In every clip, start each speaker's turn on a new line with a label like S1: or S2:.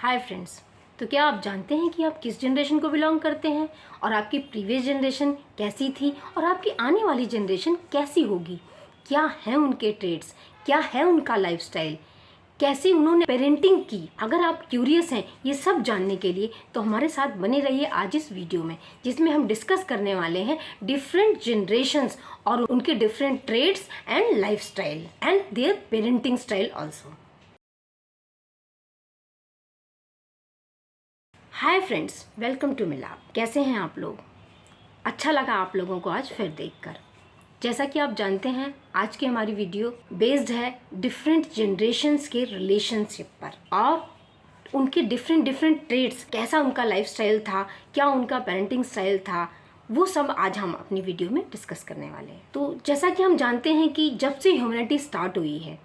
S1: Hi friends, तो क्या आप जानते हैं कि आप किस जनरेशन को बिलोंग करते हैं और आपकी प्रीवियस जनरेशन कैसी थी और आपकी आने वाली जनरेशन कैसी होगी। क्या हैं उनके ट्रेड्स, क्या है उनका लाइफस्टाइल, कैसे उन्होंने पेरेंटिंग की। अगर आप क्यूरियस हैं ये सब जानने के लिए तो हमारे साथ बने रहिए आज इस वीडियो में, जिसमें हम डिस्कस करने वाले हैं डिफरेंट जनरेशन्स और उनके different trades and lifestyle and their parenting style also. Hi friends, welcome to Milap. कैसे हैं आप लोग? अच्छा लगा आप लोगों को आज फिर देखकर। जैसा कि आप जानते हैं आज की हमारी वीडियो बेस्ड है डिफरेंट जनरेशन्स के रिलेशनशिप पर और उनके डिफरेंट ट्रेड्स, कैसा उनका लाइफस्टाइल था, क्या उनका पेरेंटिंग स्टाइल था, वो सब आज हम अपनी वीडियो में डिस्कस करने वाले हैं। तो जैसा कि हम जानते हैं कि जब से ह्यूमैनिटी स्टार्ट हुई है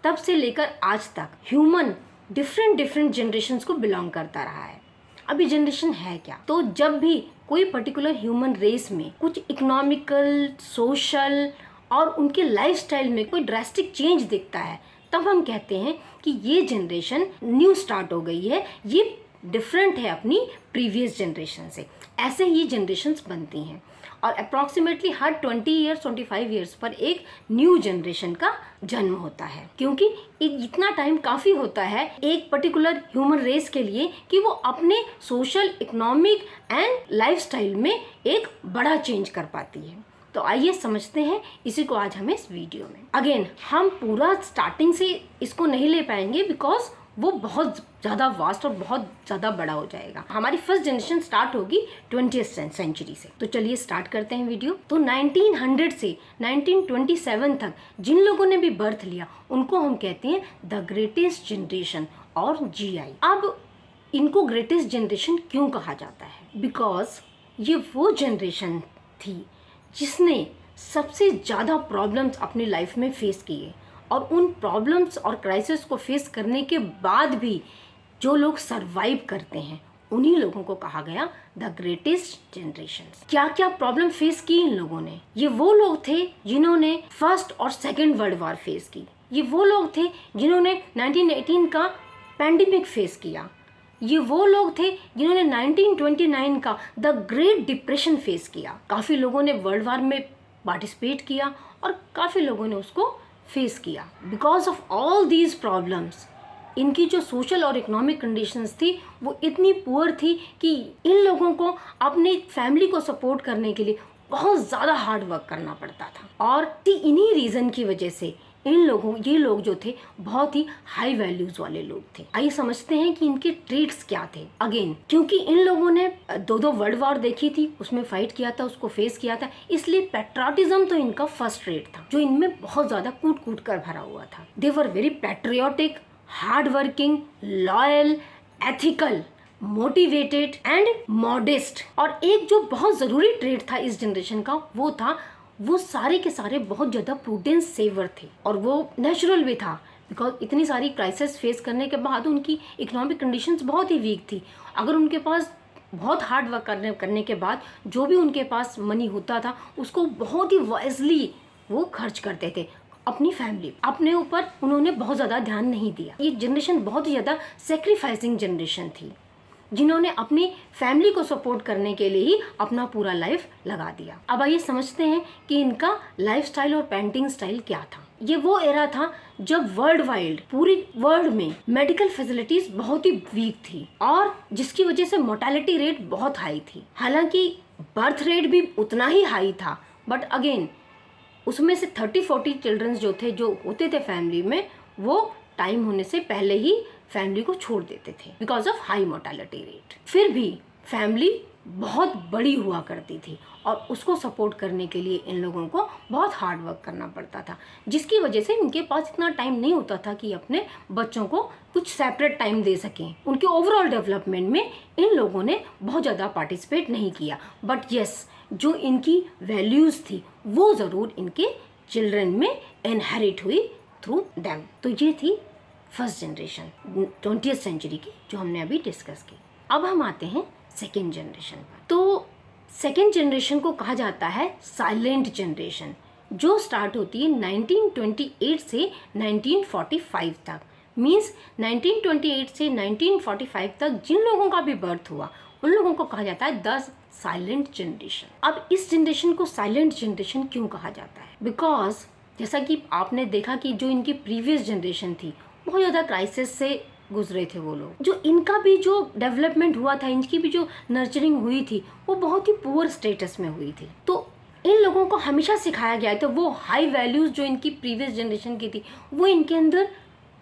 S1: तब से लेकर आज तक ह्यूमन डिफरेंट जनरेशन्स को बिलोंग करता रहा है। अभी जनरेशन है क्या? तो जब भी कोई पर्टिकुलर ह्यूमन रेस में कुछ इकोनॉमिकल, सोशल और उनके लाइफस्टाइल में कोई ड्रास्टिक चेंज दिखता है तब हम कहते हैं कि ये जनरेशन न्यू स्टार्ट हो गई है, ये डिफरेंट है अपनी प्रीवियस जनरेशन से। ऐसे ही जनरेशन्स बनती हैं और अप्रॉक्सीमेटली हर 20 ईयर्स 25 ईयर्स पर एक न्यू जनरेशन का जन्म होता है, क्योंकि इतना टाइम काफ़ी होता है एक पर्टिकुलर ह्यूमन रेस के लिए कि वो अपने सोशल, इकोनॉमिक एंड लाइफस्टाइल में एक बड़ा चेंज कर पाती है। तो आइए समझते हैं इसी को आज हमें इस वीडियो में। अगेन हम पूरा स्टार्टिंग से इसको नहीं ले पाएंगे बिकॉज वो बहुत ज़्यादा वास्ट और बहुत ज़्यादा बड़ा हो जाएगा। हमारी फर्स्ट जनरेशन स्टार्ट होगी 20th सेंचुरी से। तो चलिए स्टार्ट करते हैं वीडियो। तो 1900 से 1927 तक जिन लोगों ने भी बर्थ लिया उनको हम कहते हैं द ग्रेटेस्ट जनरेशन और GI। अब इनको ग्रेटेस्ट जनरेशन क्यों कहा जाता है? बिकॉज ये वो जनरेशन थी जिसने सबसे ज़्यादा प्रॉब्लम्स अपनी लाइफ में फेस किए और उन प्रॉब्लम्स और क्राइसिस को फेस करने के बाद भी जो लोग सरवाइव करते हैं उन्हीं लोगों को कहा गया द ग्रेटेस्ट जनरेशन। क्या क्या प्रॉब्लम फेस की इन लोगों ने? ये वो लोग थे जिन्होंने फर्स्ट और सेकेंड वर्ल्ड वॉर फेस की। ये वो लोग थे जिन्होंने 1918 का पैंडेमिक फेस किया। ये वो लोग थे जिन्होंने 1929 का द ग्रेट डिप्रेशन फेस किया। काफ़ी लोगों ने वर्ल्ड वॉर में पार्टिसिपेट किया और काफ़ी लोगों ने उसको फेस किया। Because of all these problems इनकी जो सोशल और इकोनॉमिक कंडीशंस थी वो इतनी पुअर थी कि इन लोगों को अपने फैमिली को सपोर्ट करने के लिए बहुत ज़्यादा हार्ड वर्क करना पड़ता था। और इन्हीं रीज़न की वजह से ये लोग जो थे बहुत ही हाई वैल्यूज वाले लोग थे। आइए समझते हैं कि इनके ट्रेड्स क्या थे। अगेन क्योंकि इन लोगों ने दो वर्ल्ड वॉर देखी थी, उसमें फाइट किया था, उसको फेस किया था, इसलिए पैट्रियोटिज्म तो इनका फर्स्ट ट्रेड था जो इनमें बहुत ज्यादा कूट कर भरा हुआ था। They were very patriotic, hard working, loyal, ethical, motivated and modest. और एक जो बहुत जरूरी ट्रेड था इस जनरेशन का वो सारे के सारे बहुत ज़्यादा प्रूडेंस सेवर थे और वो नेचुरल भी था बिकॉज इतनी सारी क्राइसिस फेस करने के बाद उनकी इकोनॉमिक कंडीशंस बहुत ही वीक थी। अगर उनके पास बहुत हार्ड वर्क करने के बाद जो भी उनके पास मनी होता था उसको बहुत ही वाइजली वो खर्च करते थे अपनी फैमिली, अपने ऊपर उन्होंने बहुत ज़्यादा ध्यान नहीं दिया। ये जनरेशन बहुत ही ज़्यादा सेक्रीफाइसिंग जनरेशन थी जिन्होंने अपनी फैमिली को सपोर्ट करने के लिए ही अपना पूरा लाइफ लगा दिया। अब आइए समझते हैं कि इनका लाइफस्टाइल और पेरेंटिंग स्टाइल क्या था। ये वो एरा था जब वर्ल्ड वाइड पूरी वर्ल्ड में मेडिकल फैसिलिटीज बहुत ही वीक थी और जिसकी वजह से मोर्टेलिटी रेट बहुत हाई थी। हालांकि बर्थ रेट भी उतना ही हाई था, बट अगेन उसमें से 30-40 चिल्ड्रंस जो होते थे फैमिली में वो टाइम होने से पहले ही फैमिली को छोड़ देते थे because of high mortality rate. फिर भी फैमिली बहुत बड़ी हुआ करती थी और उसको सपोर्ट करने के लिए इन लोगों को बहुत हार्ड वर्क करना पड़ता था, जिसकी वजह से इनके पास इतना टाइम नहीं होता था कि अपने बच्चों को कुछ सेपरेट टाइम दे सकें। उनके ओवरऑल डेवलपमेंट में इन लोगों ने बहुत ज़्यादा पार्टिसिपेट नहीं किया, बट येस जो इनकी वैल्यूज़ थी वो ज़रूर इनके चिल्ड्रन में इनहेरिट हुई थ्रू देम। तो ये थी फर्स्ट जनरेशन 20th सेंचुरी की जो हमने अभी डिस्कस की। अब हम आते हैं सेकेंड जनरेशन पर। तो सेकेंड जनरेशन को कहा जाता है साइलेंट जनरेशन, जो स्टार्ट होती है 1928 से 1945 तक। मीन्स 1928 से 1945 तक जिन लोगों का भी बर्थ हुआ उन लोगों को कहा जाता है द साइलेंट जनरेशन। अब इस जनरेशन को साइलेंट जनरेशन क्यों कहा जाता है? बिकॉज जैसा कि आपने देखा कि जो इनकी प्रीवियस जनरेशन थी बहुत ज़्यादा क्राइसिस से गुजरे थे वो लोग, जो इनका भी जो डेवलपमेंट हुआ था, इनकी भी जो नर्चरिंग हुई थी वो बहुत ही पुअर स्टेटस में हुई थी। तो इन लोगों को हमेशा सिखाया गया था वो हाई वैल्यूज़ जो इनकी प्रीवियस जनरेशन की थी वो इनके अंदर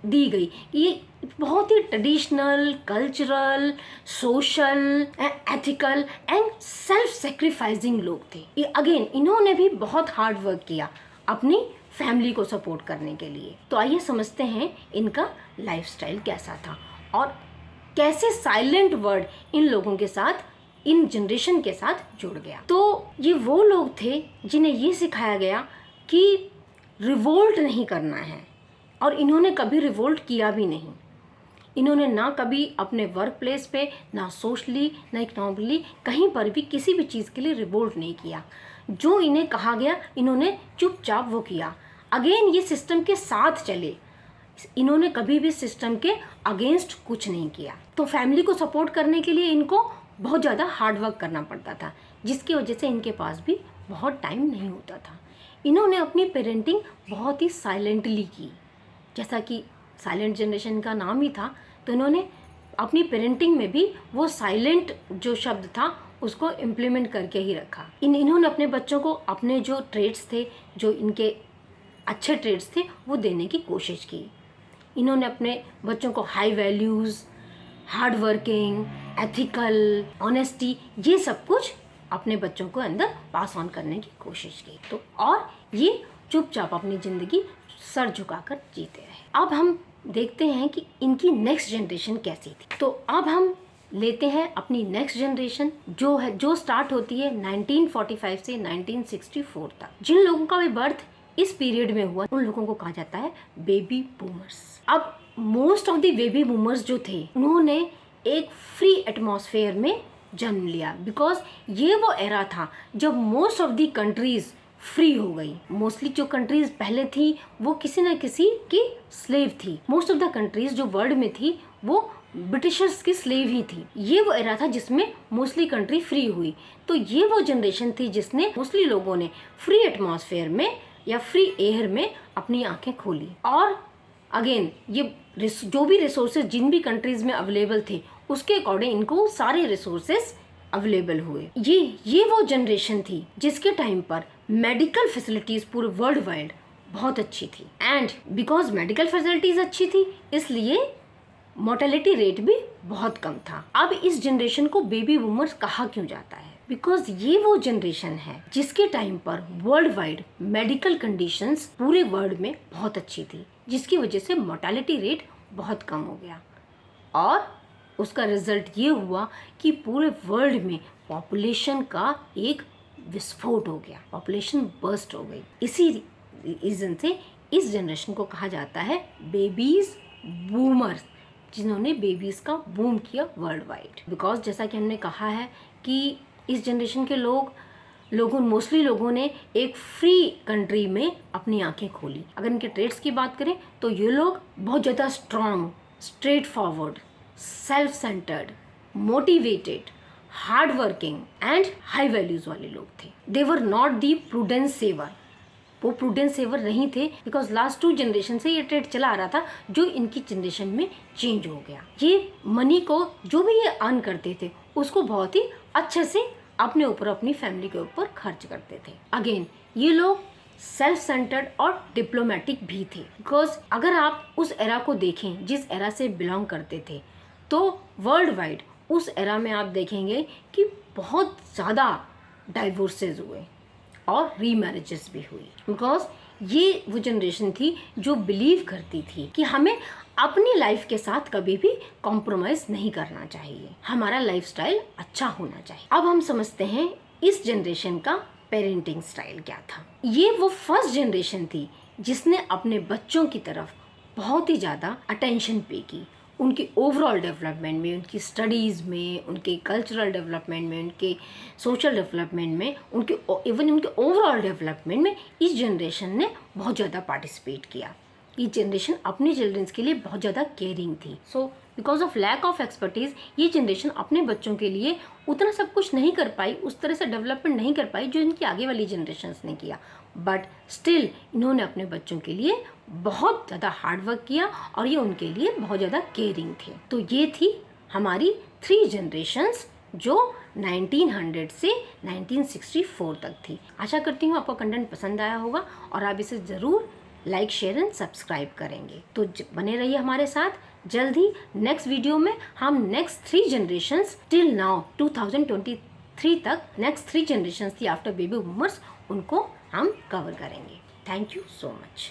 S1: दी गई। ये बहुत ही traditional, cultural, social, ethical and self sacrificing लोग थे। ये अगेन इन्होंने भी बहुत हार्ड वर्क किया अपनी फैमिली को सपोर्ट करने के लिए। तो आइए समझते हैं इनका लाइफस्टाइल कैसा था और कैसे साइलेंट वर्ड इन लोगों के साथ, इन जनरेशन के साथ जुड़ गया। तो ये वो लोग थे जिन्हें ये सिखाया गया कि रिवोल्ट नहीं करना है और इन्होंने कभी रिवोल्ट किया भी नहीं। इन्होंने ना कभी अपने वर्क प्लेस पे, ना सोशली, ना इकोनॉमिकली कहीं पर भी किसी भी चीज़ के लिए रिवोल्ट नहीं किया। जो इन्हें कहा गया इन्होंने चुपचाप वो किया। अगेन ये सिस्टम के साथ चले, इन्होंने कभी भी सिस्टम के अगेंस्ट कुछ नहीं किया। तो फैमिली को सपोर्ट करने के लिए इनको बहुत ज़्यादा हार्ड वर्क करना पड़ता था, जिसकी वजह से इनके पास भी बहुत टाइम नहीं होता था। इन्होंने अपनी पेरेंटिंग बहुत ही साइलेंटली की, जैसा कि साइलेंट जनरेशन का नाम ही था, तो इन्होंने अपनी पेरेंटिंग में भी वो साइलेंट जो शब्द था उसको इम्प्लीमेंट करके ही रखा। इन्होंने अपने बच्चों को अपने जो ट्रेड्स थे, जो इनके अच्छे ट्रेड्स थे, वो देने की कोशिश की। इन्होंने अपने बच्चों को high values, hard working, ethical, honesty, ये सब कुछ अपने बच्चों को अंदर पास ऑन करने की कोशिश की। तो और ये चुपचाप अपनी ज़िंदगी सर झुकाकर जीते रहे। अब हम देखते हैं कि इनकी नेक्स्ट जनरेशन कैसी थी। तो अब हम लेते हैं अपनी नेक्स्ट जनरेशन जो स्टार्ट होती है 1945 से 1964 तक। जिन लोगों का भी बर्थ इस पीरियड में हुआ उन लोगों को कहा जाता है बेबी बूमर्स। अब most of the baby boomers जो थे उन्होंने एक फ्री एटमॉस्फेयर में जन्म लिया, बिकॉज ये वो एरा था जब most of the countries free हो गई। मोस्टली जो कंट्रीज पहले थी वो किसी न किसी की स्लेव थी। मोस्ट ऑफ द कंट्रीज जो वर्ल्ड में थी वो ब्रिटिशर्स की स्लेव ही थी। ये वो एरा था जिसमें मोस्टली कंट्री फ्री हुई। तो ये वो जनरेशन थी जिसने मोस्टली लोगों ने फ्री एटमॉस्फेयर में या फ्री एयर में अपनी आंखें खोली। और अगेन ये जो भी रिसोर्सेज जिन भी कंट्रीज में अवेलेबल थे उसके अकॉर्डिंग इनको सारे रिसोर्सेज अवेलेबल हुए। ये वो जनरेशन थी जिसके टाइम पर मेडिकल फैसिलिटीज पूरे वर्ल्ड वाइड बहुत अच्छी थी। एंड बिकॉज मेडिकल फैसिलिटीज अच्छी थी इसलिए मोर्टेलिटी रेट भी बहुत कम था। अब इस जनरेशन को बेबी बूमर्स कहा क्यों जाता है? बिकॉज ये वो जनरेशन है जिसके टाइम पर वर्ल्ड वाइड मेडिकल कंडीशंस पूरे वर्ल्ड में बहुत अच्छी थी, जिसकी वजह से मोर्टेलिटी रेट बहुत कम हो गया। और उसका रिजल्ट ये हुआ कि पूरे वर्ल्ड में पॉपुलेशन का एक विस्फोट हो गया, पॉपुलेशन बर्स्ट हो गई। इसी रीजन से इस जनरेशन को कहा जाता है बेबीज बूमर्स, जिन्होंने बेबीज का बूम किया वर्ल्ड वाइड। बिकॉज जैसा कि हमने कहा है कि इस जनरेशन के मोस्टली लोगों ने एक फ्री कंट्री में अपनी आंखें खोली। अगर इनके ट्रेड्स की बात करें तो ये लोग बहुत ज़्यादा strong, straight forward, self centred, motivated, hard working and high values वाले लोग थे। They were not the prudence saver. वो प्रूडेंस सेवर नहीं थे बिकॉज लास्ट 2 जनरेशन से ये ट्रेड चला आ रहा था जो इनकी जनरेशन में चेंज हो गया। ये मनी को जो भी ये अर्न करते थे उसको बहुत ही अच्छे से अपने ऊपर, अपनी फैमिली के ऊपर खर्च करते थे। अगेन ये लोग सेल्फ सेंटर्ड और डिप्लोमेटिक भी थे। बिकॉज अगर आप उस एरा को देखें जिस एरा से बिलोंग करते थे तो वर्ल्ड वाइड उस एरा में आप देखेंगे कि बहुत ज़्यादा डाइवोर्सेस हुए और रीमैरिजेस भी हुई। बिकॉज ये वो जनरेशन थी जो बिलीव करती थी कि हमें अपनी लाइफ के साथ कभी भी कॉम्प्रोमाइज़ नहीं करना चाहिए, हमारा लाइफस्टाइल अच्छा होना चाहिए। अब हम समझते हैं इस जनरेशन का पेरेंटिंग स्टाइल क्या था। ये वो फर्स्ट जनरेशन थी जिसने अपने बच्चों की तरफ बहुत ही ज़्यादा अटेंशन पे की। उनकी ओवरऑल डेवलपमेंट में, उनकी स्टडीज़ में, उनके कल्चरल डेवलपमेंट में, उनके सोशल डेवलपमेंट में, इवन उनके ओवरऑल डेवलपमेंट में इस जनरेशन ने बहुत ज़्यादा पार्टिसिपेट किया। ये जनरेशन अपने चिल्ड्रंस के लिए बहुत ज़्यादा केयरिंग थी। So because of lack of expertise ये जनरेशन अपने बच्चों के लिए उतना सब कुछ नहीं कर पाई, उस तरह से डेवलपमेंट नहीं कर पाई जो इनकी आगे वाली जनरेशन्स ने किया। बट स्टिल इन्होंने अपने बच्चों के लिए बहुत ज़्यादा हार्ड वर्क किया और ये उनके लिए बहुत ज़्यादा केयरिंग थे। तो ये थी हमारी 3 जनरेशन्स जो 1900 से 1964 तक थी। आशा करती हूँ आपको कंटेंट पसंद आया होगा और आप इसे ज़रूर लाइक, शेयर एंड सब्सक्राइब करेंगे। तो बने रहिए हमारे साथ। जल्द ही नेक्स्ट वीडियो में हम नेक्स्ट 3 जनरेशन्स टिल नाउ 2023 तक, नेक्स्ट 3 जनरेशन्स थी आफ्टर बेबी बूमर्स, उनको हम कवर करेंगे। Thank you so much.